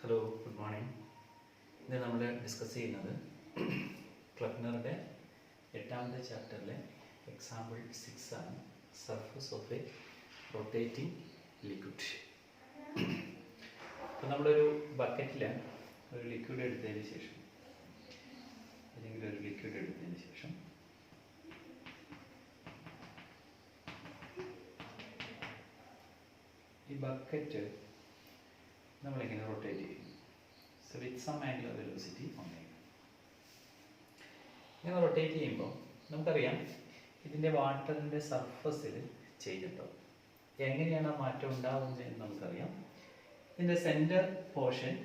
Hello, good morning. ഇന്ന് നമ്മൾ discuss ചെയ്യുന്നത് ക്ലബ്നറുടെ 8ാമത്തെ ചാപ്റ്ററിലെ എക്സാമ്പിൾ 6 ആണ്. Surface of A rotating liquid. അപ്പോൾ നമ്മളൊരു ബക്കറ്റിൽ ഒരു ലിക്വിഡ് എടുത്തതിന് ശേഷം ഈ ബക്കറ്റ് നമ്മളിങ്ങനെ റൊട്ടേറ്റ് ചെയ്യും. So with some angular velocity omega. ഇങ്ങനെ റൊട്ടേറ്റ് ചെയ്യുമ്പോൾ നമുക്കറിയാം ഇതിൻ്റെ വാട്ടറിൻ്റെ സർഫസിൽ ചേഞ്ച് ഉണ്ടാവും. എങ്ങനെയാണ് ആ മാറ്റം ഉണ്ടാവുന്നത് എന്ന് നമുക്കറിയാം. ഇതിൻ്റെ സെൻറ്റർ പോർഷൻ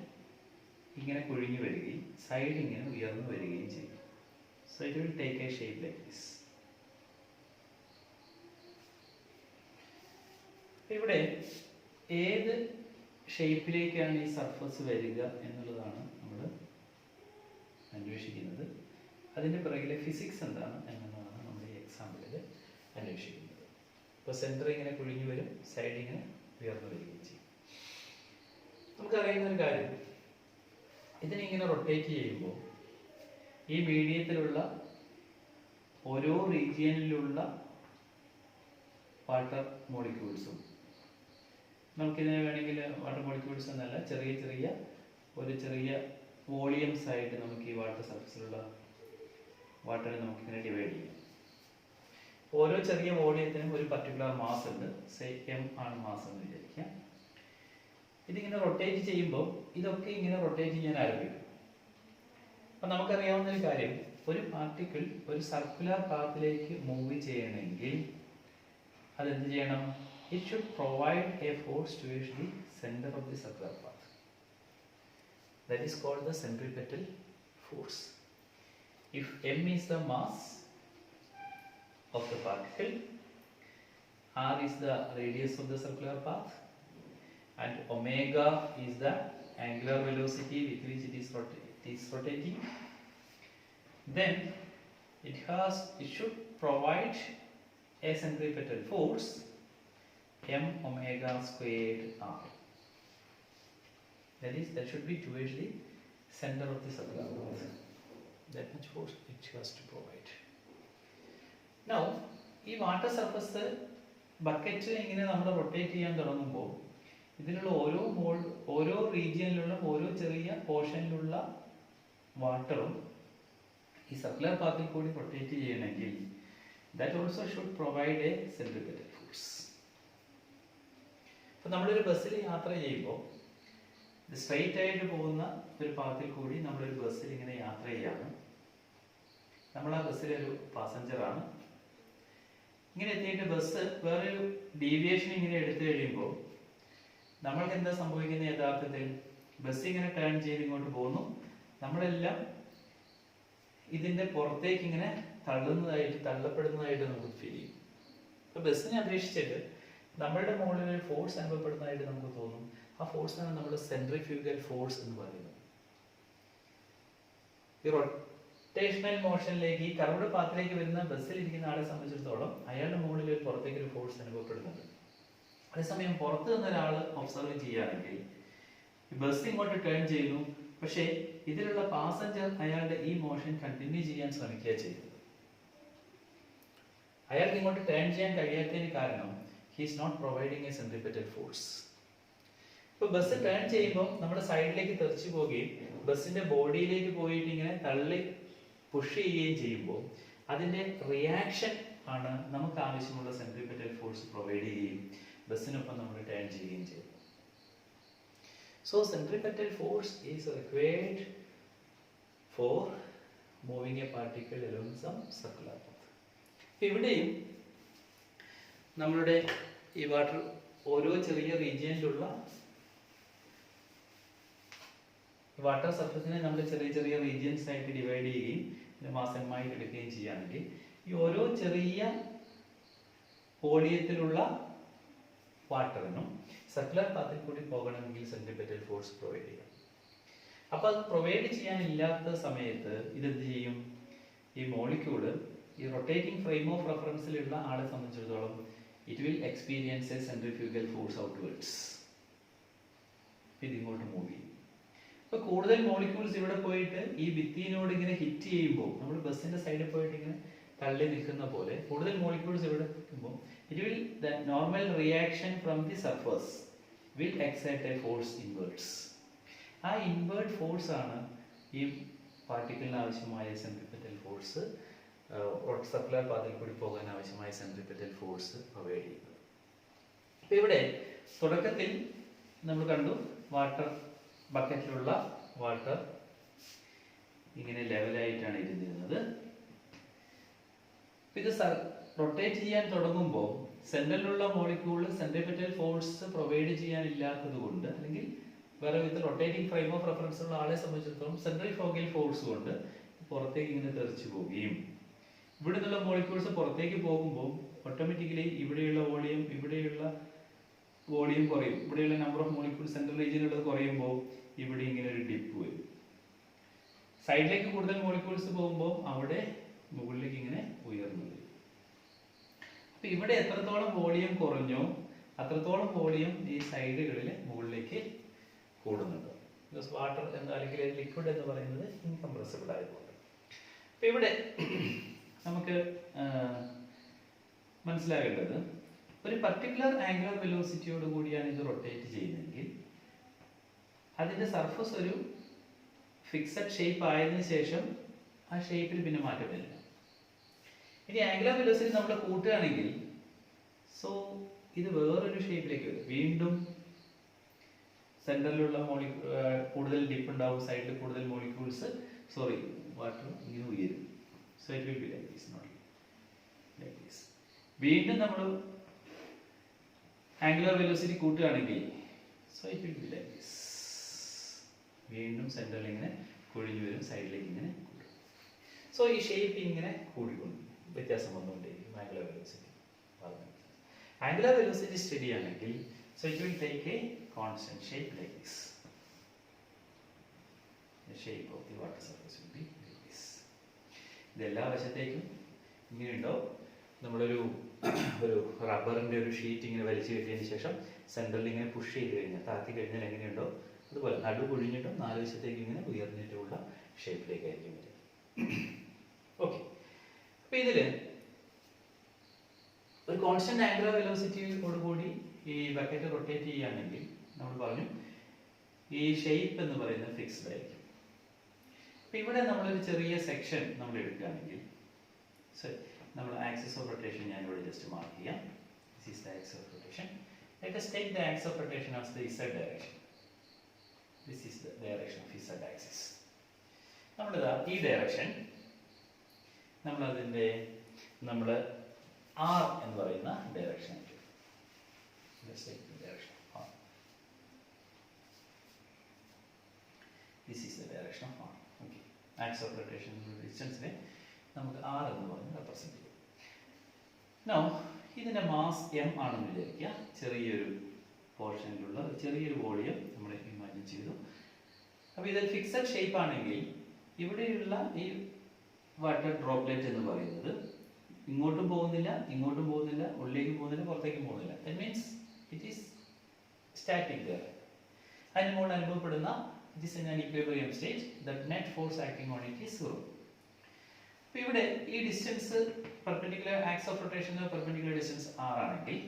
ഇങ്ങനെ കുഴിഞ്ഞു വരികയും സൈഡ് ഇങ്ങനെ ഉയർന്നു വരികയും ചെയ്യും. So it will take A shape like this. ഇവിടെ ഏത് ഷേപ്പിലേക്കാണ് ഈ സർഫസ് വരിക എന്നുള്ളതാണ് നമ്മൾ അന്വേഷിക്കുന്നത്. അതിൻ്റെ പിറകിലെ ഫിസിക്സ് എന്താണ് എന്നുള്ളതാണ് നമ്മൾ ഈ എക്സാമ്പിളിൽ അന്വേഷിക്കുന്നത്. ഇപ്പോൾ സെൻറ്റർ ഇങ്ങനെ കുഴിഞ്ഞു വരും, സൈഡ് ഇങ്ങനെ ഉയർന്നു വരികയും ചെയ്യും. നമുക്കറിയുന്നൊരു കാര്യം, ഇതിനിങ്ങനെ റൊട്ടേറ്റ് ചെയ്യുമ്പോൾ ഈ മീഡിയത്തിലുള്ള ഓരോ റീജിയനിലുള്ള വാട്ടർ മോളിക്യൂൾസും, നമുക്കിതിനെ വേണമെങ്കിൽ വാട്ടർ മോളിക്യൂൾസ് എന്നല്ല, ചെറിയ വോളിയംസ് ആയിട്ട് നമുക്ക് ഈ വാട്ടർ സർഫസിലുള്ള വാട്ടറെ നമുക്കിങ്ങനെ ഡിവൈഡ് ചെയ്യാം. ഓരോ ചെറിയ വോളിയത്തിനും ഒരു പർട്ടിക്കുലർ മാസ് ഉണ്ട്. സേ എം ആണ് മാസ് എന്ന് വിചാരിക്കാം. ഇതിങ്ങനെ റൊട്ടേറ്റ് ചെയ്യുമ്പോൾ ഇതൊക്കെ ഇങ്ങനെ റൊട്ടേറ്റ് ചെയ്യാൻ ആരംഭിക്കും. അപ്പം നമുക്കറിയാവുന്ന ഒരു കാര്യം, ഒരു പാർട്ടിക്കിൾ ഒരു സർക്കുലർ പാത്തിലേക്ക് മൂവ് ചെയ്യണമെങ്കിൽ അതെന്ത് ചെയ്യണം? It should provide a force towards the center of the circular path. That is called the centripetal force. If m is the mass of the particle, r is the radius of the circular path, and omega is the angular velocity with which it is rotating, then it should provide a centripetal force m omega squared r. That should be towards the center of the circular path. That much force it has to provide. Now, ഈ water surface bucket ഇങ്ങനെ നമ്മൾ rotate ചെയ്യാൻ തുടങ്ങുമ്പോൾ ഇതിലുള്ള ഓരോ റീജിയനിലുള്ള ഓരോ ചെറിയ പോർഷനിലുള്ള വാട്ടറും ഈ സർക്കുലർ പാത്തിൽ കൂടി റൊട്ടേറ്റ് ചെയ്യണമെങ്കിൽ that also should provide a centripetal force. അപ്പോൾ നമ്മളൊരു ബസ്സിൽ യാത്ര ചെയ്യുമ്പോൾ സ്ട്രെയിറ്റ് ആയിട്ട് പോകുന്ന ഒരു പാത്തിൽ കൂടി നമ്മളൊരു ബസ്സിൽ ഇങ്ങനെ യാത്ര ചെയ്യാണ്. നമ്മൾ ആ ബസ്സിലൊരു പാസഞ്ചറാണ്. ഇങ്ങനെ എത്തിയിട്ട് ബസ് വേറൊരു ഡീവിയേഷൻ ഇങ്ങനെ എടുത്തു കഴിയുമ്പോൾ നമ്മൾക്ക് എന്താ സംഭവിക്കുന്നത്? യഥാർത്ഥത്തിൽ ബസ് ഇങ്ങനെ ടേൺ ചെയ്ത് ഇങ്ങോട്ട് പോകുന്നു. നമ്മളെല്ലാം ഇതിൻ്റെ പുറത്തേക്ക് ഇങ്ങനെ തള്ളപ്പെടുന്നതായിട്ട് നമുക്ക് ഫീൽ ചെയ്യും. അപ്പോൾ ബസ്സിനെ അപേക്ഷിച്ചിട്ട് നമ്മളുടെ മുകളിൽ ഒരു ഫോഴ്സ് അനുഭവപ്പെടുന്നതായിട്ട് നമുക്ക് തോന്നും. ആ ഫോഴ്സാണ് നമ്മൾ സെൻട്രിഫ്യൂഗൽ ഫോഴ്സ് എന്ന് പറയുന്നത്. ഈ റൊട്ടേഷണൽ മോഷനിലേക്ക്, ഈ കർവ്ഡ് പാത്തിലേക്ക് വരുന്ന ബസ്സിൽ ഇരിക്കുന്ന ആളെ സംബന്ധിച്ചിടത്തോളം അയാളുടെ മുകളിൽ ഒരു പുറത്തേക്ക് ഒരു ഫോഴ്സ് അനുഭവപ്പെടുന്നുണ്ട്. അതേസമയം പുറത്ത് നിന്ന് ഒരാൾ ഒബ്സർവ് ചെയ്യുകയാണെങ്കിൽ ഈ ബസ് ഇങ്ങോട്ട് ടേൺ ചെയ്യുന്നു, പക്ഷേ ഇതിലുള്ള പാസഞ്ചർ അയാളുടെ ഈ മോഷൻ കണ്ടിന്യൂ ചെയ്യാൻ ശ്രമിക്കുക ചെയ്യുന്നത്. അയാൾക്ക് ഇങ്ങോട്ട് ടേൺ ചെയ്യാൻ കഴിയാത്തതിന് കാരണം he is not providing a centripetal force. ഇപ്പോൾ ബസ് ടേൺ ചെയ്യുമ്പോൾ നമ്മുടെ സൈഡിലേക്ക് തെറിച്ചു പോവുകയും ബസ്സിന്റെ ബോഡിയിലേക്ക് പോയിട്ട് ഇങ്ങനെ തള്ളി പുഷ് ചെയ്യുകയും ചെയ്യുമ്പോൾ അതിന്റെ റിയാക്ഷൻ ആണ് നമുക്ക് ആവശ്യമുള്ള സെൻട്രിപെറ്റൽ ഫോഴ്സ് പ്രൊവൈഡ് ചെയ്യുകയും ബസ്സിനൊപ്പം നമ്മൾ ടേൺ ചെയ്യുകയും ചെയ്യുന്നു. So centripetal force is required for moving a particle along some circular path. ഇവിടെയും നമ്മളുടെ ഈ വാട്ടർ ഓരോ ചെറിയ റീജിയനിലുള്ള വാട്ടർ സർഫസിനെ നമ്മൾ ചെറിയ റീജിയൻസ് ആയിട്ട് ഡിവൈഡ് ചെയ്യുകയും മാസമായിട്ട് എടുക്കുകയും ചെയ്യുകയാണെങ്കിൽ ഈ ഓരോ ചെറിയ വോളിയത്തിലുള്ള വാട്ടറിനും സർക്കുലർ പാത്തിൽ കൂടി പോകണമെങ്കിൽ സെൻട്രിപെറ്റൽ ഫോഴ്സ് പ്രൊവൈഡ് ചെയ്യാം. അപ്പോൾ അത് പ്രൊവൈഡ് ചെയ്യാനില്ലാത്ത സമയത്ത് ഇതെന്ത് ചെയ്യും? ഈ മോളിക്യൂള് ഈ റൊട്ടേറ്റിംഗ് ഫ്രെയിം ഓഫ് റെഫറൻസിലുള്ള ആളെ സംബന്ധിച്ചിടത്തോളം it will experience a centrifugal force outwards. ഇതിങ്ങോട്ട് മൂവ് ചെയ്യും. ഇപ്പൊ കൂടുതൽ മോളിക്യൂൾസ് ഇവിടെ പോയിട്ട് ഈ ഭിത്തിയിനോട് ഇങ്ങനെ ഹിറ്റ് ചെയ്യുമ്പോൾ നമ്മൾ ബസ്സിന്റെ സൈഡിൽ പോയിട്ട് ഇങ്ങനെ തള്ളി നിൽക്കുന്ന പോലെ കൂടുതൽ മോളിക്യൂൾസ് ഇവിടെ നിൽക്കുമ്പോൾ it will the normal reaction from the surface will excite A force inwards. ആ ഇൻവേർട്ട് ഫോഴ്സ് ആണ് ഈ പാർട്ടിക്കിളിന് ആവശ്യമായ സെൻട്രിപെറ്റൽ ഫോഴ്സ്, സർക്കുലർ പാതയിൽ കൂടി പോകാൻ ആവശ്യമായ സെൻട്രിപെറ്റൽ ഫോഴ്സ് പ്രൊവൈഡ് ചെയ്യുന്നത്. അപ്പൊ ഇവിടെ തുടക്കത്തിൽ നമ്മൾ കണ്ടു വാട്ടർ ബക്കറ്റിലുള്ള വാട്ടർ ഇങ്ങനെ ലെവലായിട്ടാണ് ഇരുന്നിരുന്നത്. ഇത് റൊട്ടേറ്റ് ചെയ്യാൻ തുടങ്ങുമ്പോൾ സെന്ററിലുള്ള മോളിക്യൂൾ സെൻട്രിപെറ്റൽ ഫോഴ്സ് പ്രൊവൈഡ് ചെയ്യാനില്ലാത്തത് കൊണ്ട്, അല്ലെങ്കിൽ വേറെ വിധത്തിൽ റൊട്ടേറ്റിംഗ് ഫ്രെയിം ഓഫ് റെഫറൻസ് ഉള്ള ആളെ സംബന്ധിച്ചിടത്തോളം സെൻട്രിഫ്യൂഗൽ ഫോഴ്സ് കൊണ്ട് പുറത്തേക്ക് ഇങ്ങനെ തെറിച്ചു പോവുകയും ഇവിടെ നിന്നുള്ള മോളിക്യൂൾസ് പുറത്തേക്ക് പോകുമ്പോൾ ഓട്ടോമാറ്റിക്കലി ഇവിടെയുള്ള വോളിയം കുറയും. ഇവിടെയുള്ള നമ്പർ ഓഫ് മോളിക്യൂൾസ് സെൻട്രൽ റീജിയനിലുള്ളത് കുറയുമ്പോൾ ഇവിടെ ഇങ്ങനെ ഒരു ഡിപ്പ് വരും. സൈഡിലേക്ക് കൂടുതൽ മോളിക്യൂൾസ് പോകുമ്പോൾ അവിടെ മുകളിലേക്ക് ഇങ്ങനെ ഉയർന്നു വരും. അപ്പൊ ഇവിടെ എത്രത്തോളം വോളിയം കുറഞ്ഞോ അത്രത്തോളം വോളിയം ഈ സൈഡുകളിൽ മുകളിലേക്ക് കൂടുന്നുണ്ട്. ബിക്കോസ് വാട്ടർ അല്ലെങ്കിൽ ലിക്വിഡ് എന്ന് പറയുന്നത് ഇൻകംപ്രസിബിൾ ആയതുകൊണ്ട്. അപ്പൊ ഇവിടെ നമുക്ക് മനസ്സിലാകേണ്ടത് ഒരു പർട്ടിക്കുലർ ആംഗുലർ വെലോസിറ്റിയോട് കൂടിയാണ് ഇത് റൊട്ടേറ്റ് ചെയ്യുന്നതെങ്കിൽ അതിന്റെ സർഫസ് ഒരു ഫിക്സഡ് ഷേപ്പ് ആയതിനു ശേഷം ആ ഷേപ്പിൽ പിന്നെ മാറ്റം വരില്ല. ഇനി ആംഗുലർ വെലോസിറ്റി നമ്മൾ കൂട്ടുകയാണെങ്കിൽ സോ ഇത് വേറൊരു ഷേപ്പിലേക്ക് വരും. വീണ്ടും സെന്ററിലുള്ള കൂടുതൽ ഡിപ്പ് ഉണ്ടാവും, സൈഡിൽ കൂടുതൽ മോളിക്യൂൾസ് വാട്ടർ ഇങ്ങനെ ഉയരും. So it will be like this, not like this. വീണ്ടും നമ്മൾ ആംഗുലർ വെലോസിറ്റി കൂട്ടുകയാണെങ്കിൽ so it will be like this. വീണ്ടും സെന്ററിൽ ഇങ്ങനെ കുഴിഞ്ഞു വരും, സൈഡിലേക്ക് ഇങ്ങനെ കൂടും. സോ ഈ ഷേപ്പ് ഇങ്ങനെ കൂടിക്കൊണ്ട് വ്യത്യാസം വന്നുകൊണ്ടേയിരിക്കും angular velocity. Angular velocity study ആണെങ്കിൽ so it will take a constant shape like this. The shape of the water surface will be like this. ഇതെല്ലാ വശത്തേക്കും ഇങ്ങനെ ഉണ്ടാവും. നമ്മളൊരു റബ്ബറിന്റെ ഒരു ഷീറ്റ് ഇങ്ങനെ വലിച്ചു കെട്ടിയതിന് ശേഷം സെന്ററിൽ ഇങ്ങനെ പുഷ് ചെയ്ത് കഴിഞ്ഞാൽ താത്തി കഴിഞ്ഞാൽ എങ്ങനെയുണ്ടോ അതുപോലെ നടു കുഴിഞ്ഞിട്ടും നാല് വശത്തേക്ക് ഇങ്ങനെ ഉയർന്നിട്ടുള്ള ഷേപ്പിലേക്കായിരിക്കും വരിക. ഓക്കെ, അപ്പൊ ഇതില് ഒരു കോൺസ്റ്റന്റ് ആംഗുലർ വെലോസിറ്റിയോട് കൂടി ഈ ബക്കറ്റ് റൊട്ടേറ്റ് ചെയ്യുകയാണെങ്കിൽ നമ്മൾ പറഞ്ഞു ഈ ഷേപ്പ് എന്ന് പറയുന്നത് ഫിക്സ്ഡ് ആയിരിക്കും. അപ്പൊ ഇവിടെ നമ്മളൊരു ചെറിയ സെക്ഷൻ നമ്മൾ എടുക്കുകയാണെങ്കിൽ നമ്മൾ ആക്സിസ് ഓഫ് റൊട്ടേഷൻ ഞാൻ ഇവിടെ ജസ്റ്റ് മാർക്ക് ചെയ്യാം. This is the axis of rotation. Let us take the axis of rotation as the z direction. This is the direction of z axis. നമ്മളിതാ ഈ ഡയറക്ഷൻ നമ്മൾ r എന്ന് പറയുന്ന direction. Let's take the direction of r. This is the direction of r. Okay. Axis of rotation distance ne നമുക്ക് r എന്ന് പറഞ്ഞ് represent ചെയ്യാം. Now ഇതിന്റെ മാസ് m ആണെന്ന് വിചാരിക്കുക. ചെറിയൊരു പോർഷനിലുള്ള ചെറിയൊരു വോളിയം നമ്മൾ ഇമാജിൻ ചെയ്തു. അപ്പോൾ ഇത് ഫിക്സഡ് ഷേപ്പ് ആണെങ്കിൽ ഇവിടെയുള്ള ഈ വാട്ടർ ഡ്രോപ്ലെറ്റ് എന്ന് പറയുന്നത് ഇങ്ങോട്ടും പോകുന്നില്ല, ഇങ്ങോട്ടും പോകുന്നില്ല, ഉള്ളിലേക്ക് പോകുന്നില്ല, പുറത്തേക്കും പോകുന്നില്ല. That means it is static there. അതിന് മുകളിൽ അനുഭവപ്പെടുന്ന it is in an equilibrium state. The net force acting on it is 0. അപ്പോൾ ഇവിടെ ഈ ഡിസ്റ്റൻസ് പെർപെൻഡിക്കുലർ ആക്സിസ് ഓഫ് റൊട്ടേഷന് പെർപെൻഡിക്കുലർ ഡിസ്റ്റൻസ് r ആണെങ്കിൽ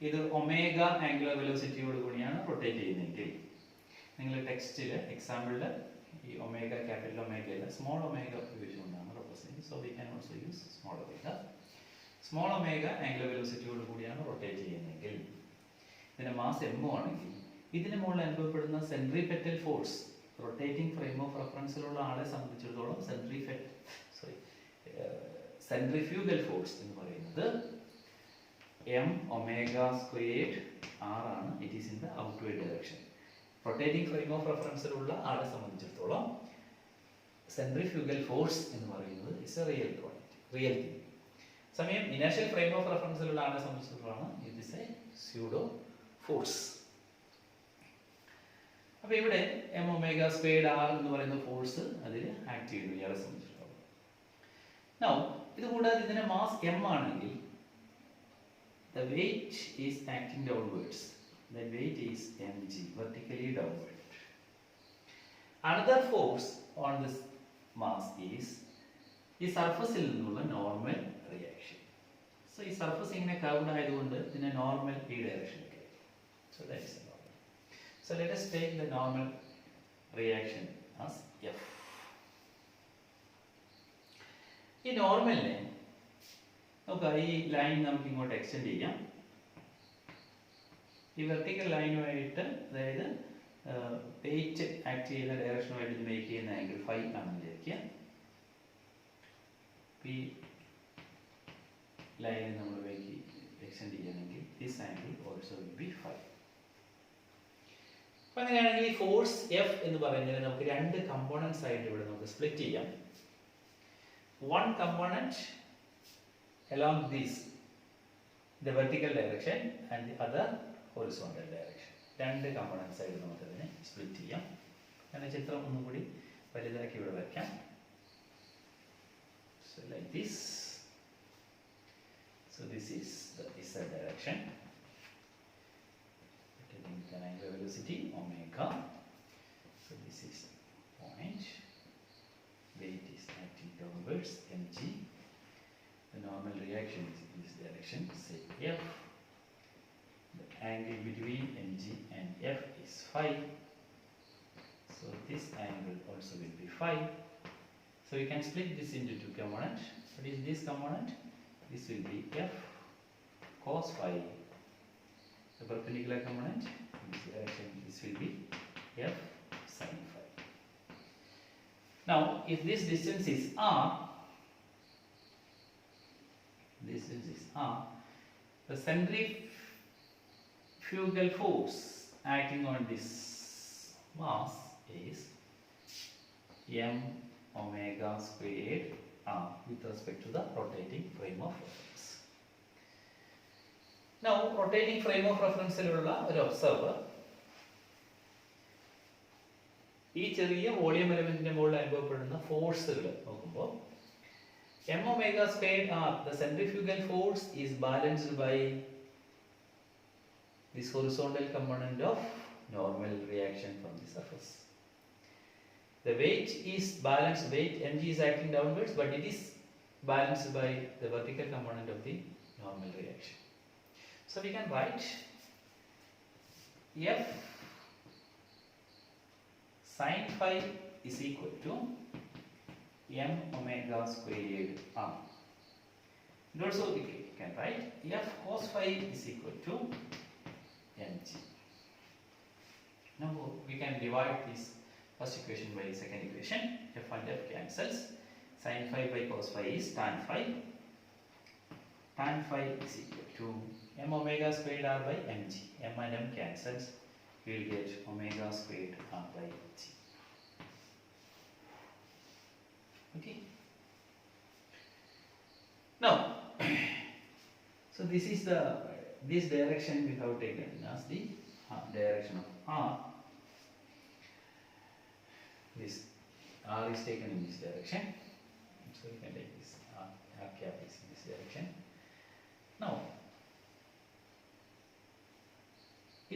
ഇത് ഒമേഗ ആംഗുലർ വെലോസിറ്റിയോട് കൂടിയാണ് റൊട്ടേറ്റ് ചെയ്യുന്നതെങ്കിൽ നിങ്ങൾ ടെക്സ്റ്റിൽ എക്സാമ്പിളിൽ ഈ ഒമേഗ ക്യാപിറ്റൽ ഒമേഗ അല്ല സ്മോൾ ഒമേഗ ഉപയോഗിച്ചുകൊണ്ടാണ് represent. So we can also use small omega. Small omega angular വെലോസിറ്റിയോട് കൂടിയാണ് റൊട്ടേറ്റ് ചെയ്യുന്നതെങ്കിൽ ഇതിന്റെ മാസ് m ആണെങ്കിൽ ഇതിന് മുകളിൽ അനുഭവപ്പെടുന്ന centripetal force rotating frame of റെഫറൻസിലുള്ള ആളെ സംബന്ധിച്ചിടത്തോളം സെൻട്രിഫ്യൂഗൽ ഫോഴ്സ് എന്ന് പറയുന്നത് m ഒമേഗ സ്ക്വയേർഡ് r ആണ്. It is in the outward direction. Rotating frame of റെഫറൻസിലുള്ള ആളെ സംബന്ധിച്ചിടത്തോളം സെൻട്രിഫ്യൂഗൽ ഫോഴ്സ് എന്ന് പറയുന്നത് ഇസ് എ റിയൽ തിങ്. സമയം ഇനർഷ്യൽ ഫ്രെയിം ഓഫ് റെഫറൻസിലുള്ള ആളെ സംബന്ധിച്ചിടത്തോളം it is a pseudo force. അപ്പൊ ഇവിടെ m ഒമേഗ സ്ക്വയേർഡ് r എന്ന് പറയുന്ന ഫോഴ്സ് അതിൽ ആക്ട് ചെയ്യുന്നു ഇയാളെ സംബന്ധിച്ചിടത്തോളം. നൗ ഇത് കൂടാതെ ഇതിന്റെ മാസ് m ആണെങ്കിൽ the weight is acting downwards. The weight is mg, vertically downward. Another force on this mass is ഈ സർഫസിൽ നിന്നുള്ള നോർമൽ റിയാക്ഷൻ. സോ ഈ സർഫസ് ഇങ്ങനെ കർവ്ഡ് ആയതുകൊണ്ട് ഇതിനെ നോർമൽ ഈ ഡയറക്ഷനിലേക്ക്. So that is the normal. So let us take the normal reaction as F. ഈ നോർമലിനെ നോക്കുക, ഈ ലൈൻ നമുക്ക് ഇങ്ങോട്ട് എക്സ്റ്റെൻഡ് ചെയ്യാം. ഈ വെർട്ടിക്കൽ ലൈനുമായിട്ട്, അതായത് വെയിറ്റ് ആക്ട് ചെയ്യുന്ന ഡയറക്ഷനുമായിട്ട് ഇത് മേക്ക് ചെയ്യുന്ന ആംഗിൾ ഫൈ ആണെന്ന് വിചാരിക്കുക. ഈ ലൈൻ നമ്മൾ എക്സ്റ്റെൻഡ് ചെയ്യുകയാണെങ്കിൽ this angle also will be phi. അപ്പോൾ അങ്ങനെയാണെങ്കിൽ ഈ ഫോഴ്സ് എഫ് എന്ന് പറയുന്നത് നമുക്ക് രണ്ട് കമ്പോണൻസ് ആയിട്ട് ഇവിടെ നമുക്ക് സ്പ്ലിറ്റ് ചെയ്യാം. One component along this the vertical direction and the other horizontal direction. രണ്ട് കമ്പോണൻസ് ആയിട്ട് നമുക്ക് അതിനെ സ്പ്ലിറ്റ് ചെയ്യാം. ഞാൻ ചിത്രം ഒന്നും കൂടി വലുതാക്കി ഇവിടെ വയ്ക്കാം. So like this. So this is the z direction. Taking the angular velocity omega. So this is point. Weight is acting downwards mg. The normal reaction is in this direction, say F. The angle between mg and F is phi. So this angle also will be phi. So we can split this into two components. What is this component? This will be F cos phi. The perpendicular component in this direction, this will be F sin phi. Now, if this distance is r, the centrifugal force acting on this mass is m omega squared r with respect to the rotating frame of reference. Now, rotating frame of reference illulla oru observer ഈ ചെറിയ volume എലമെന്റിന്റെ മുകളിൽ അനുഭവപ്പെടുന്ന ഫോഴ്സുകൾ നോക്കുമ്പോൾ m omega squared r, the centrifugal force is balanced by this horizontal component of normal reaction from the surface. The weight is balanced, weight mg is acting downwards, but it is balanced by the vertical component of the normal reaction. So we can write F sin phi is equal to m omega squared r. And also we can write F cos phi is equal to mg. Now we can divide this first equation by second equation. F and F cancels. Sin phi by cos phi is tan phi. Tan phi is equal to m omega squared r by mg. M and m cancels. We will get omega squared r by g. Okay. Now, so this is this direction we have taken as the direction of r. This r is taken in this direction, so we can take this r cap is in this direction. Now,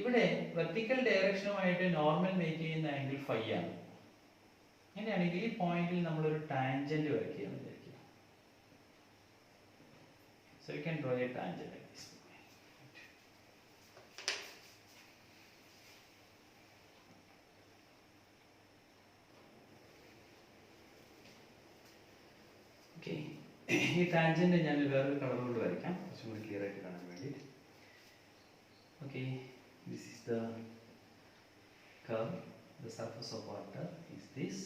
ഇവിടെ vertical ഡയറക്ഷനുമായിട്ട് normal make ചെയ്യുന്ന angle phi ആണ്. അങ്ങനെയാണെങ്കിൽ ഈ പോയിന്റിൽ നമ്മളൊരു tangent വരയ്ക്കുകയാണ് വിചാരിക്കുക. So we can draw a tangent like this. Okay. ഈ ടാൻജന്റ് ഞാൻ വേറൊരു കളർ കൊണ്ട് വരയ്ക്കാം, കുറച്ചും കൂടി ക്ലിയർ ആയിട്ട് കാണാൻ വേണ്ടി. Okay, this is the curve. The surface of water is this.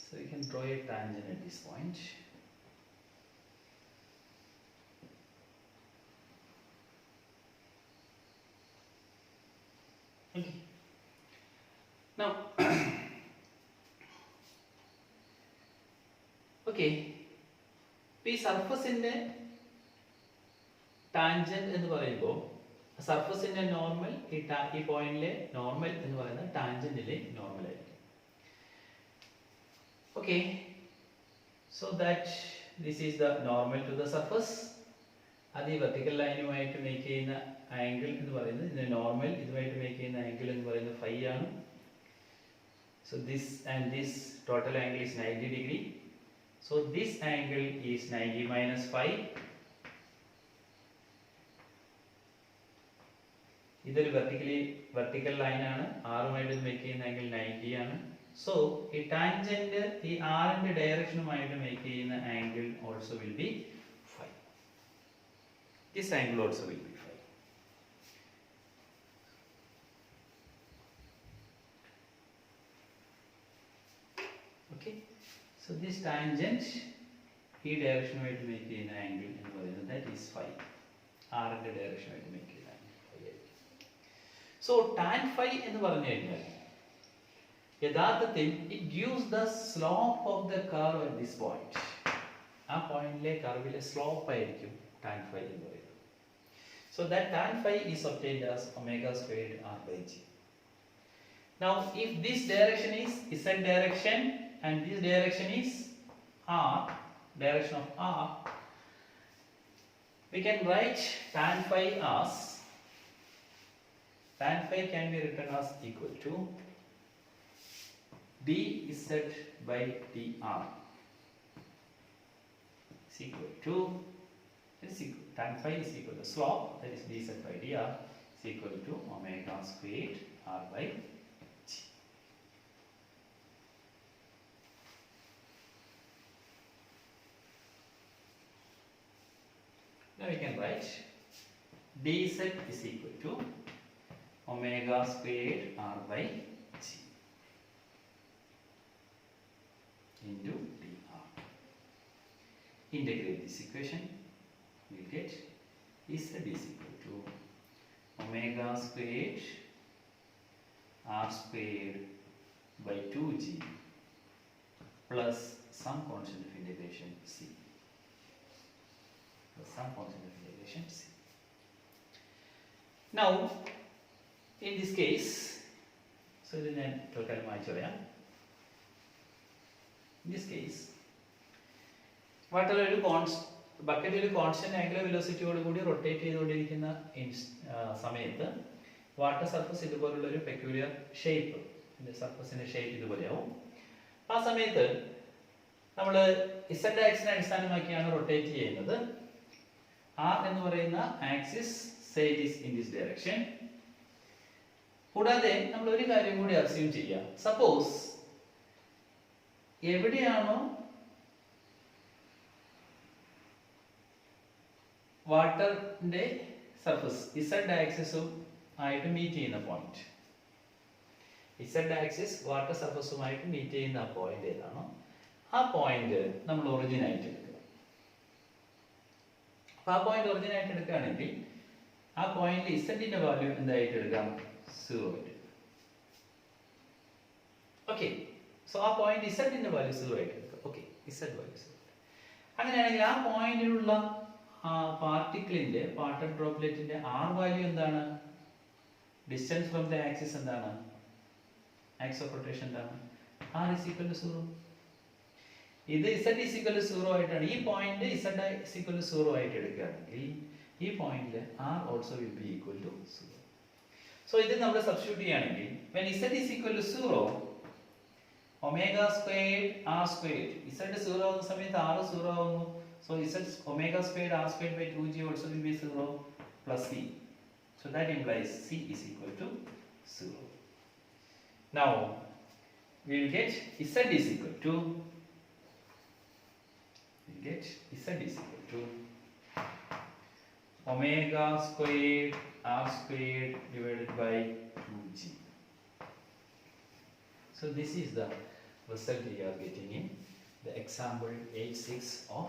So you can draw a tangent at this point. Okay. Now, okay. ഈ സർഫസിന്റെ ടാൻജന്റ് എന്ന് പറയുമ്പോൾ സർഫസിന്റെ നോർമൽ ഈ പോയിന്റിലെ നോർമൽ എന്ന് പറയുന്നത് ടാൻജന്റിലെ നോർമൽ ആയിരിക്കും. Okay, so that this is the normal to the surface. അത് ഈ വെർട്ടിക്കൽ ലൈനുമായിട്ട് മേക്ക് ചെയ്യുന്ന ആംഗിൾ എന്ന് പറയുന്നത് ഇതിന്റെ നോർമൽ ഇതുമായിട്ട് മേക്ക് ചെയ്യുന്ന ആംഗിൾ എന്ന് പറയുന്നത് ഫൈ ആണ്. So this and this total angle is 90 degree. So this angle is 90 minus 5. ഇതൊരു വെർട്ടിക്കൽ ലൈൻ ആണ്. ആറുമായിട്ട് മേക്ക് ചെയ്യുന്ന ആംഗിൾ 90 ആണ്. സോ ഈ ടാൻജന്റ് ഈ ആറിന്റെ ഡയറക്ഷനുമായിട്ട് മേക്ക് ചെയ്യുന്ന angle also will be 5. This angle also will be 5. Okay. So this tangent ഈ ഡയറക്ഷനുമായിട്ട് make ചെയ്യുന്ന ആംഗിൾ എന്ന് പറയുന്നത് that is 5. ആറിന്റെ ഡയറക്ഷനുമായിട്ട് മേക്ക് ചെയ്യുന്ന ആംഗിൾ 5 ആയിരിക്കും. So tan phi എന്ന് പറഞ്ഞു കഴിഞ്ഞാൽ യഥാർത്ഥത്തിൽ it gives the slope of the curve at this point. ആ പോയിന്റിലെ കർവിലെ സ്ലോപ്പ് ആയിരിക്കും tan phi എന്ന് പറയുന്നത്. So that tan phi is obtained as omega squared r by g. Now if this direction is z direction and this direction is r, direction of r, we can write tan phi as, tan phi can be written as equal to dz by dr is equal to, tan phi is equal to slope, that is dz by dr is equal to omega squared r by g. Now we can write dz is equal to omega squared r by g into dr. Integrate this equation, we will get z is equal to omega squared r squared by 2g plus some constant of integration c. Some constant of integration c. Now in this case, so ഇത് ഞാൻ തൽക്കാലം മായ്ച്ചു കളയാം. In this case, water ഒരു bucket ഒരു constant angular വെലോസിറ്റിയോട് കൂടി rotate ചെയ്തുകൊണ്ടിരിക്കുന്ന സമയത്ത് വാട്ടർ സർഫസ് ഇതുപോലുള്ള ഒരു പെക്യൂലിയർ ഷേപ്പ്, സർഫസിന്റെ ഷേപ്പ് ഇതുപോലെയാവും. ആ സമയത്ത് നമ്മൾ z ആക്സിസിനെ അടിസ്ഥാനമാക്കിയാണ് റൊട്ടേറ്റ് ചെയ്യുന്നത്. r എന്ന് പറയുന്ന axis say it is in this direction. കൂടാതെ നമ്മൾ ഒരു കാര്യം കൂടി അസ്യൂം ചെയ്യാം. സപ്പോസ് എവിടെയാണോ വാട്ടറിന്റെ സർഫസ് z ആക്സിസും ആയിട്ട് മീറ്റ് ചെയ്യുന്ന പോയിന്റ്, z ആക്സിസ് വാട്ടർ സർഫസുമായിട്ട് മീറ്റ് ചെയ്യുന്ന പോയിന്റ് ഏതാണോ ആ പോയിന്റ് നമ്മൾ ഒറിജിൻ ആയിട്ട് എടുക്കുക. അപ്പൊ ആ പോയിന്റ് ഒറിജിൻ ആയിട്ട് എടുക്കുകയാണെങ്കിൽ ആ പോയിന്റിൽ ഇസഡിന്റെ വാല്യൂ എന്തായിട്ട് എടുക്കാം? 0 ആയിട്ട്. ഓക്കെ, സോ ആ പോയിന്റ് ഇസഡിന്റെ വാല്യൂ 0 ആയിട്ട് എടുക്കാം. Okay, Z value 0. അങ്ങനെയാണെങ്കിൽ ആ പോയിന്റിലുള്ള പാർട്ടിക്കിളിന്റെ വാട്ടർ ഡ്രോപ്ലെറ്റിന്റെ ആർ വാല്യൂ എന്താണ്? ഡിസ്റ്റൻസ് ഫ്രം ദ ആക്സിസ് എന്താണ്? ആക്സിസ് ഓഫ് റൊട്ടേഷൻ എന്താണ്? r is equal to 0. ഇത് z is equal to 0 ആയിട്ടാണ്. ഈ point z is equal to 0 ആയിട്ട് എടുക്കുകയാണെങ്കിൽ ഈ പോയിന്റിൽ r also will be equal to 0. So ഇത് നമ്മൾ സബ്സ്റ്റിറ്റ്യൂട്ട് ചെയ്യുകയാണെങ്കിൽ when z is equal to 0, omega squared r squared, z 0 ആവുന്ന സമയത്ത് r 0 ആവുന്നു. So z omega squared r squared by 2g also will be 0 plus c. So that implies c is equal to 0. Now we will get z is equal to omega squared r squared divided by 2g. So this is the result we are getting in the example 8.6 of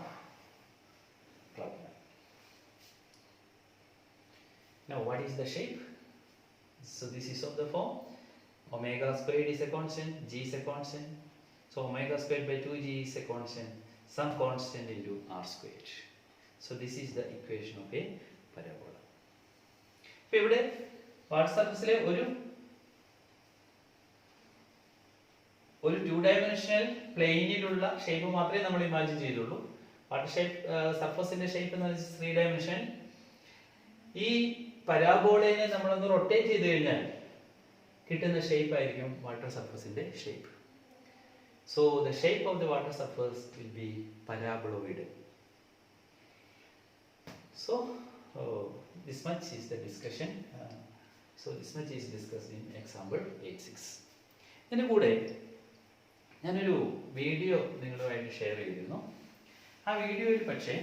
problem. Now what is the shape? So this is of the form omega squared is a constant, g is a constant. So omega squared by 2g is a constant, some constant into r squared. So this is the equation of a parabola. ഇപ്പോൾ ഇവിടെ water സർഫസിലെ ഒരു 2 dimensional പ്ലെയിനിലുള്ള shape മാത്രമേ നമ്മൾ imagine ചെയ്തുള്ളൂ. Water shape സർഫസിന്റെ shape എന്ന് പറഞ്ഞാൽ 3 dimension. ഈ പരാബോളയെ നമ്മളൊന്ന് റൊട്ടേറ്റ് ചെയ്ത് കഴിഞ്ഞാൽ കിട്ടുന്ന ഷേപ്പ് ആയിരിക്കും വാട്ടർ സർഫസിന്റെ shape. So the shape of the water surface will be paraboloid. So this much is the discussion. So this much is discussed in example 8.6. ഇതിൻ്റെ കൂടെ ഞാനൊരു വീഡിയോ നിങ്ങളുമായിട്ട് ഷെയർ ചെയ്തിരുന്നു. ആ വീഡിയോയിൽ പക്ഷേ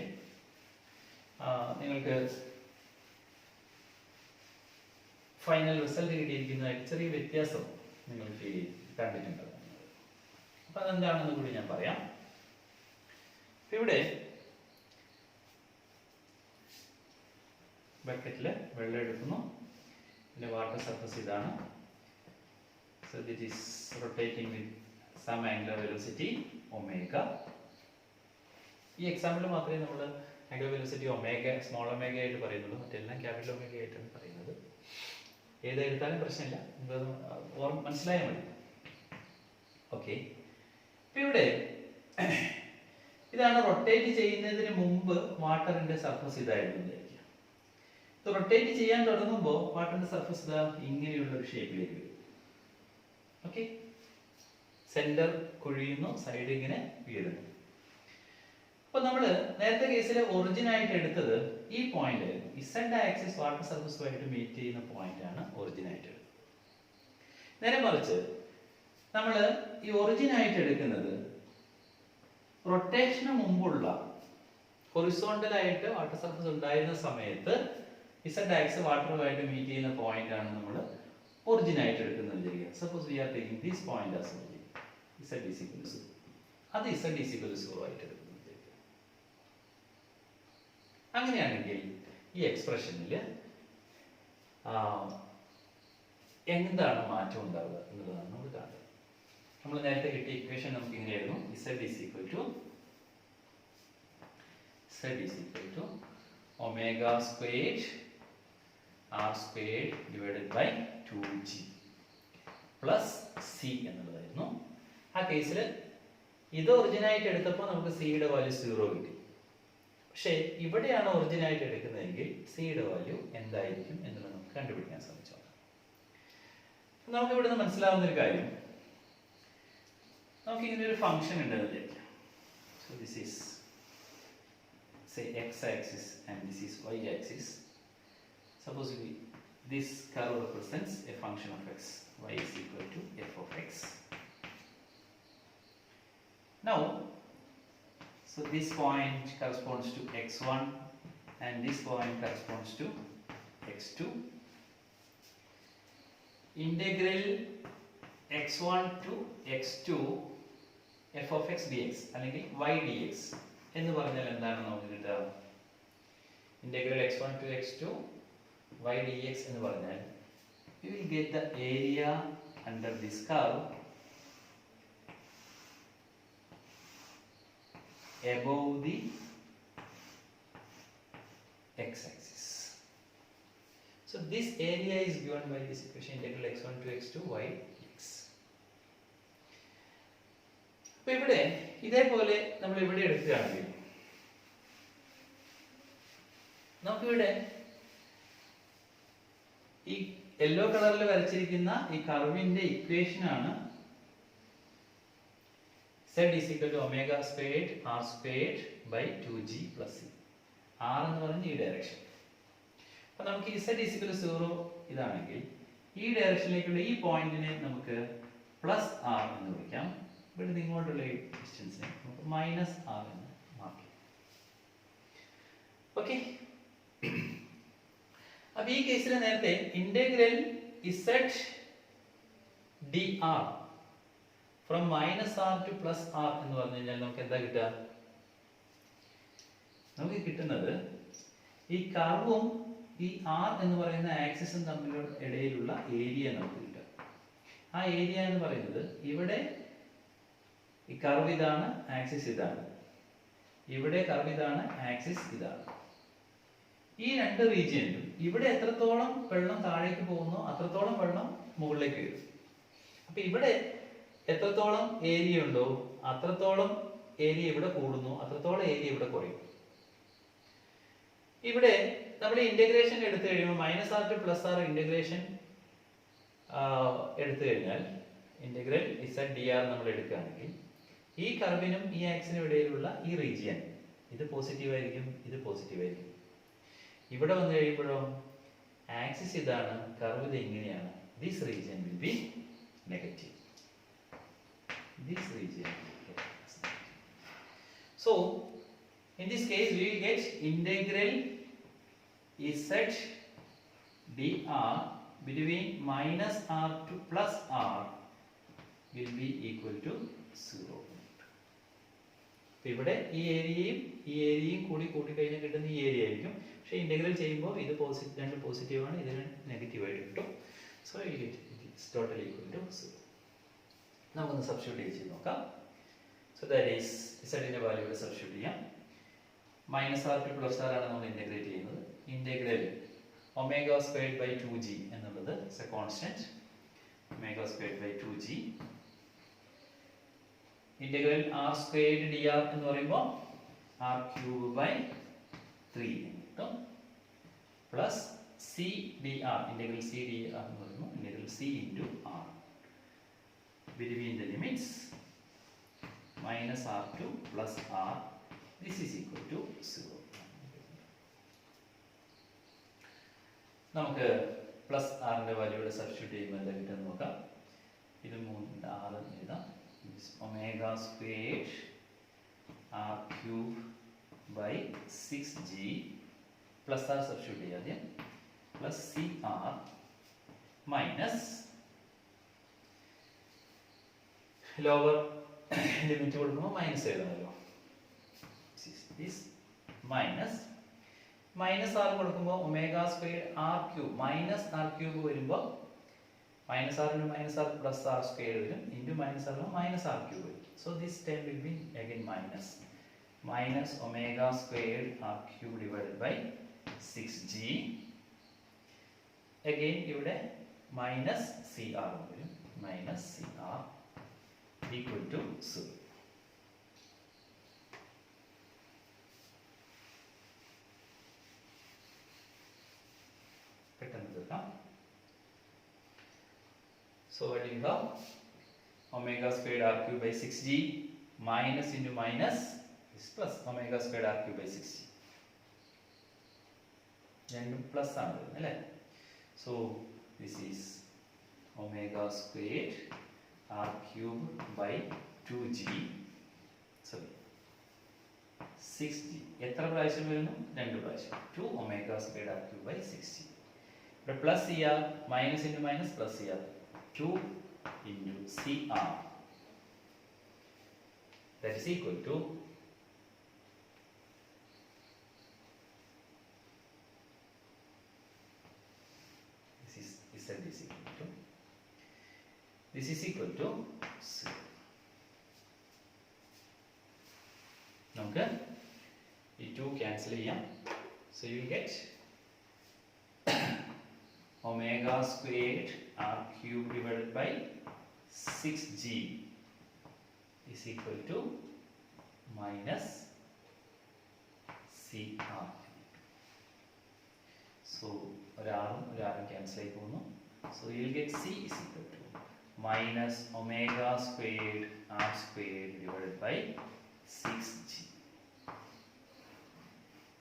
നിങ്ങൾക്ക് ഫൈനൽ റിസൾട്ട് കിട്ടിയിരിക്കുന്നതായിട്ട് ചെറിയ വ്യത്യാസം നിങ്ങൾക്ക് കണ്ടിട്ടുണ്ട്. അപ്പം അതെന്താണെന്ന് കൂടി ഞാൻ പറയാം. ഇവിടെ ബക്കറ്റിൽ വെള്ളം എടുക്കുന്നു. പിന്നെ വാട്ടർ സർഫസ് ഇതാണ്. So this is rotating with some angular velocity omega. ഈ എക്സാമ്പിൾ മാത്രമേ നമ്മൾ angular velocity omega, small omega ആയിട്ട് പറയുന്നുള്ളൂ. മറ്റെല്ലാം ക്യാപിറ്റൽ ഒമേഗ ആയിട്ടാണ് പറയുന്നത്. ഏതെടുത്താലും പ്രശ്നമില്ല, നിങ്ങൾക്ക് മനസ്സിലായാൽ മതി. ഓക്കെ, ഇപ്പം ഇവിടെ ഇതാണ് റൊട്ടേറ്റ് ചെയ്യുന്നതിന് മുമ്പ് വാട്ടറിന്റെ സർഫസ് ഇതായിരുന്നു. ഇത് റൊട്ടേറ്റ് ചെയ്യാൻ തുടങ്ങുമ്പോൾ വാട്ടറിന്റെ സർഫസ് ഇതാ ഇങ്ങനെയുള്ള ഒരു ഷേപ്പിലേക്ക് വരും. ഓക്കെ, സെന്റർ കുഴിയുന്നു, സൈഡ് ഇങ്ങനെ വീഴുന്നു. അപ്പൊ നമ്മള് നേരത്തെ കേസിൽ ഒറിജിൻ ആയിട്ട് എടുത്തത് ഈ പോയിന്റ് ആയിരുന്നു. ഇസഡ് ആക്സിസ് വാട്ടർ സർഫസുമായിട്ട് മീറ്റ് ചെയ്യുന്ന പോയിന്റ് ആണ് ഒറിജിൻ ആയിട്ട് എടുത്തത്. നേരെ മറിച്ച് നമ്മള് ഈ ഒറിജിൻ ആയിട്ട് എടുക്കുന്നത് റൊട്ടേഷന് മുമ്പുള്ള ഹൊറിസോണ്ടൽ ആയിട്ട് വാട്ടർ സർഫസ് ഉണ്ടായിരുന്ന സമയത്ത് ഇസഡ് ആക്സിസ് വാട്ടറുമായിട്ട് മീറ്റ് ചെയ്യുന്ന പോയിന്റ് ആണ് നമ്മൾ ഒറിജിൻ ആയിട്ട് എടുക്കുന്നത് വിചാരിക്കുക. Suppose we are taking this point as origin, Z is equal to 0. അത് ഇസഡ് ഈസ് ഈക്വൽ ടു 0 ആയിട്ട് എടുക്കുന്നത് വിചാരിക്കുക. അങ്ങനെയാണെങ്കിൽ ഈ എക്സ്പ്രഷനിൽ എന്താണ് മാറ്റം ഉണ്ടാവുക എന്നുള്ളതാണ് നമ്മൾ കാണുന്നത്. നമ്മൾ നേരത്തെ കിട്ടിയ ഇക്വേഷൻ നമുക്ക് ഇങ്ങനെയായിരുന്നു. Z is equal to omega squared r squared divided by 2g plus c എന്നുള്ളതായിരുന്നു. ആ കേസിൽ ഇത് ഒറിജിൻ ആയിട്ട് എടുത്തപ്പോൾ നമുക്ക് സിയുടെ വാല്യൂ 0 കിട്ടി. പക്ഷേ ഇവിടെയാണ് ഒറിജിൻ ആയിട്ട് എടുക്കുന്നതെങ്കിൽ സിയുടെ വാല്യൂ എന്തായിരിക്കും എന്നുള്ളത് നമുക്ക് കണ്ടുപിടിക്കാൻ ശ്രമിച്ചു. നമുക്ക് ഇവിടുന്ന് മനസ്സിലാവുന്ന ഒരു കാര്യം, നമുക്ക് ഇങ്ങനെ ഒരു ഫംഗ്ഷൻ ഉണ്ടെന്ന് വിചാരിക്കാം. So this is say x axis and this is y axis. Suppose this curve represents a function of x. Y is equal to f of x. Now, so this point corresponds to x1 and this point corresponds to x2. Integral x1 to x2 f of x dx അല്ലെങ്കിൽ y dx എന്ന് പറഞ്ഞാൽ എന്താണ് നമുക്ക് കിട്ടുക? Integral x1 to x2 y dx എന്ന് പറഞ്ഞാൽ we will get the area under this curve above the x axis. So this area is given by this equation integral x1 to x2 y dx. അപ്പോൾ ഇവിടെ ഇതേപോലെ നമ്മൾ ഇവിടെ എടുക്കുകയാണെങ്കിൽ നമുക്കിവിടെ ഈ യെല്ലോ കളറിൽ വരച്ചിരിക്കുന്ന ഈ കർവിന്റെ ഇക്വേഷൻ ആണ് z is equal to omega squared r squared by 2g plus c. r എന്ന് പറഞ്ഞ ഈ ഡയറക്ഷൻ. അപ്പോൾ നമുക്ക് z is equal to 0 ഇതാണെങ്കിൽ ഈ ഡയറക്ഷനിലേക്കുള്ള ഈ പോയിന്റിനെ നമുക്ക് പ്ലസ് r എന്ന് വിളിക്കാം. ഇവിടെ ഇങ്ങോട്ടുള്ള ഡിസ്റ്റൻസിനെ നമുക്ക് മൈനസ് r എന്ന് മാർക്ക് ചെയ്യാം. ഓക്കെ, അപ്പൊ ഈ കേസിൽ നേരത്തെ integral z dr from minus r two plus r എന്ന് പറഞ്ഞു കഴിഞ്ഞാൽ നമുക്ക് എന്താ കിട്ടുക? നമുക്ക് കിട്ടുന്നത് ഈ കർവും ഈ r എന്ന് പറയുന്ന ആക്സിസും തമ്മിലുള്ള ഇടയിലുള്ള ഏരിയ നമുക്ക് കിട്ടും. ആ ഏരിയ എന്ന് പറയുന്നത് ഇവിടെ ഈ കർവ് ഇതാണ്, ആക്സിസ് ഇതാണ്. ഇവിടെ കർവ് ഇതാണ്, ആക്സിസ് ഇതാണ്. ഈ രണ്ട് റീജിയനിലും ഇവിടെ എത്രത്തോളം വെള്ളം താഴേക്ക് പോകുന്നോ അത്രത്തോളം വെള്ളം മുകളിലേക്ക് വരും. അപ്പൊ ഇവിടെ എത്രത്തോളം ഏരിയ ഉണ്ടോ അത്രത്തോളം ഏരിയ ഇവിടെ കൂടുന്നു, അത്രത്തോളം ഏരിയ ഇവിടെ കുറയും. ഇവിടെ നമ്മൾ ഇന്റഗ്രേഷൻ എടുത്തു കഴിയുമ്പോൾ minus r two plus r integration എടുത്തു കഴിഞ്ഞാൽ ഇന്റഗ്രൽ ഇസഡ് ഡി ആർ നമ്മൾ എടുക്കുകയാണെങ്കിൽ ഈ കർവിനും ഈ ആക്സിനും ഇടയിലുള്ള ഈ റീജിയൻ ഇത് പോസിറ്റീവ് ആയിരിക്കും, ഇത് പോസിറ്റീവ് ആയിരിക്കും. ഇവിടെ വന്നു കഴിയുമ്പോഴോ ആക്സിസ് ഇതാണ്, കർവ് ഇത് ഇങ്ങനെയാണ്. This region will be negative. This region. So, in this case, we will get integral z dr between minus r to plus r will be equal to 0. ഇവിടെ ഈ ഏരിയയും കൂടി കൂട്ടിക്കഴിഞ്ഞാൽ കിട്ടുന്ന ഈ ഏരിയ ആയിരിക്കും. പക്ഷേ ഇന്റഗ്രൽ ചെയ്യുമ്പോൾ ഇത് രണ്ട് പോസിറ്റീവ് ആണ്, ഇതിന് നെഗറ്റീവ് ആയിട്ട് കിട്ടും. So it is totally equal to 0. നമുക്കൊന്ന് സബ്സ്റ്റിറ്റ്യൂട്ട് ചെയ്ത് നോക്കാം. സോ ദാറ്റ് ഈസ് ഇസഡിന്റെ വാല്യൂ ഇവിടെ സബ്സ്റ്റിറ്റ്യൂട്ട് ചെയ്യാം. Minus R to plus R ആണ് നമ്മൾ ഇന്റഗ്രേറ്റ് ചെയ്യുന്നത്. Integral omega squared by 2g എന്നുള്ളത് a constant. Omega squared by 2g. Integral R squared D R എന്ന് പറയുമ്പോൾ ആർ ക്യൂബ് ബൈ 3 കിട്ടും. Plus C D R, integral C D R എന്ന് പറയുമ്പോൾ integral C into R between the limits minus r2 plus r, this is equal to 0. നമുക്ക് plus ആറിന്റെ value ഇവിടെ substitute ചെയ്യുമ്പോൾ എന്താ കിട്ടുമെന്ന് നോക്കാം. ഇത് 3 6 എഴുതാം. Omega squared R cube by 6g plus R substitute ചെയ്യാം ആദ്യം, plus C R minus lower limit കൊടുക്കുമ്പോൾ മൈനസ് എഴുതണമല്ലോ. മൈനസ് ആർ കൊടുക്കുമ്പോൾ omega square R cube minus R cube വരുമ്പോൾ മൈനസ് ആറിന് minus R plus R square വരും, into minus ആറിന് minus R cube വരും. So this term will be again minus omega square R cube divided by 6g. Again ഇവിടെ minus C R വരും, minus C R equal to 0. So what do you have? Omega squared r cube by 6g minus into minus is plus omega squared r cube by 6g. രണ്ടും plus ആണ് അല്ലേ? So this is omega squared r cube by 2g, sorry 6g. എത്ര പ്രാവശ്യം വരുന്നു? 2 പ്രാവശ്യം. 2 omega squared r cube by 6g. ഇവിടെ plus cr minus into minus plus cr 2 into cr that is equal to this is equal to 0. നമുക്ക് ഈ 2 cancel ചെയ്യാം. So you will get omega squared r cube divided by 6g is equal to minus cr. So ഒരാറും cancel ആയി പോകുന്നു. So you will get c is equal to minus omega squared r squared divided by 6g.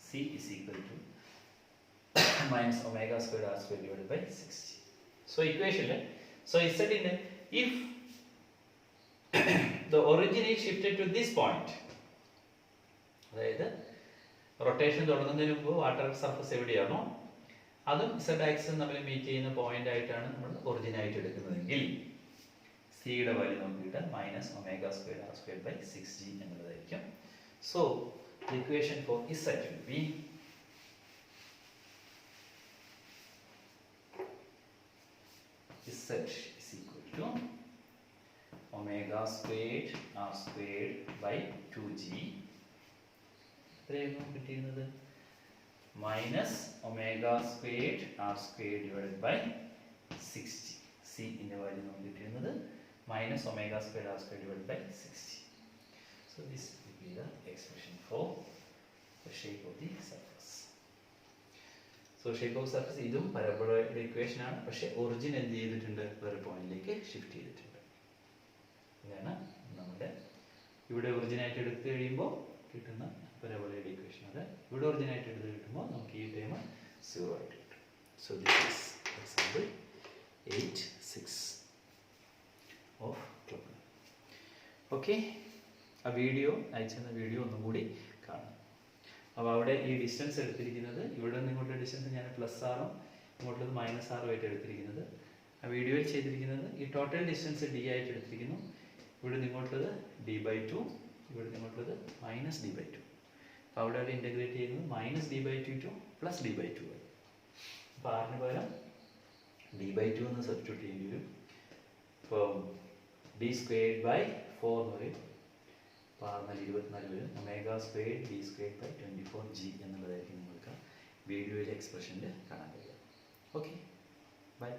C is equal to minus omega squared r squared divided by 6g. So equation, so I said in if the origin is shifted to this point, അതായത് rotation തുടങ്ങുന്നതിന് മുമ്പ് water surface എവിടെയാണോ അതും z ആക്സിസും തമ്മിൽ meet ചെയ്യുന്ന point ആയിട്ടാണ് നമ്മൾ ഒറിജിൻ ആയിട്ട് എടുക്കുന്നതെങ്കിൽ സിയുടെ വാല്യൂ നമുക്ക് കിട്ടാൻ minus omega square R square by 6g എന്നുള്ളതായിരിക്കും. So the equation for z will be z is equal to omega squared r squared by 2g. എത്രയായിരുന്നു കിട്ടിയിരുന്നത്? Minus omega squared R squared divided by 6g. c ന്റെ വാല്യൂ നമുക്ക് കിട്ടിയിരുന്നത് minus omega squared r squared divided by 6g. So this will be the expression for the shape of the surface. So shape of surface ഇതും പരബോളയുടെ equation ആണ്, പക്ഷെ origin എന്ത് ചെയ്തിട്ടുണ്ട്, വേറെ പോയിന്റിലേക്ക് ഷിഫ്റ്റ് ചെയ്തിട്ടുണ്ട്. ഇതാണ് നമ്മുടെ ഇവിടെ ഒറിജിനായിട്ട് എടുത്തു കഴിയുമ്പോൾ കിട്ടുന്ന പരബോളയുടെ ഇക്വേഷൻ. അത് ഇവിടെ ഒറിജിനായിട്ട് എടുത്ത് കിട്ടുമ്പോൾ നമുക്ക് ഈ ടൈം 0 ആയിട്ട് കിട്ടും. So this is example 8.6 of club. Okay, ആ വീഡിയോ അയച്ചെന്ന വീഡിയോ ഒന്നും കൂടി കാണാം. അപ്പോൾ അവിടെ ഈ ഡിസ്റ്റൻസ് എടുത്തിരിക്കുന്നത് ഇവിടെ നിന്ന് ഇങ്ങോട്ടുള്ള ഡിസ്റ്റൻസ് ഞാൻ +6ഉം ഇങ്ങോട്ടുള്ളത് -6ഉം ആയിട്ട് എടുത്തിരിക്കുന്നത്. ആ വീഡിയോയിൽ ചെയ്തിരിക്കുന്നത് ഈ ടോട്ടൽ ഡിസ്റ്റൻസ് d ആയിട്ട് എടുത്തിരിക്കുന്നു. ഇവിടെ നിന്ന് ഇങ്ങോട്ടുള്ളത് d/2, ഇവിടെ നിന്ന് ഇങ്ങോട്ടുള്ളത് -d/2. അപ്പോൾ അവിടെ അത് ഇൻ്റഗ്രേറ്റ് ചെയ്യുന്നത് -d/2 ടു +d/2 ആയി. അപ്പോൾ ആറിന് പകരം d/2 എന്ന് സബ്സ്റ്റിറ്റ്യൂട്ട് ചെയ്യേണ്ടി വരും. ഇപ്പോൾ d²/4 എന്ന് പറയും. അപ്പോൾ 24 വരും. ω² d²/24g എന്നുള്ളതായിരിക്കും നിങ്ങൾക്ക് വീഡിയോയിലെ എക്സ്പ്രഷനിൽ കാണാൻ കഴിയുക. Okay, by.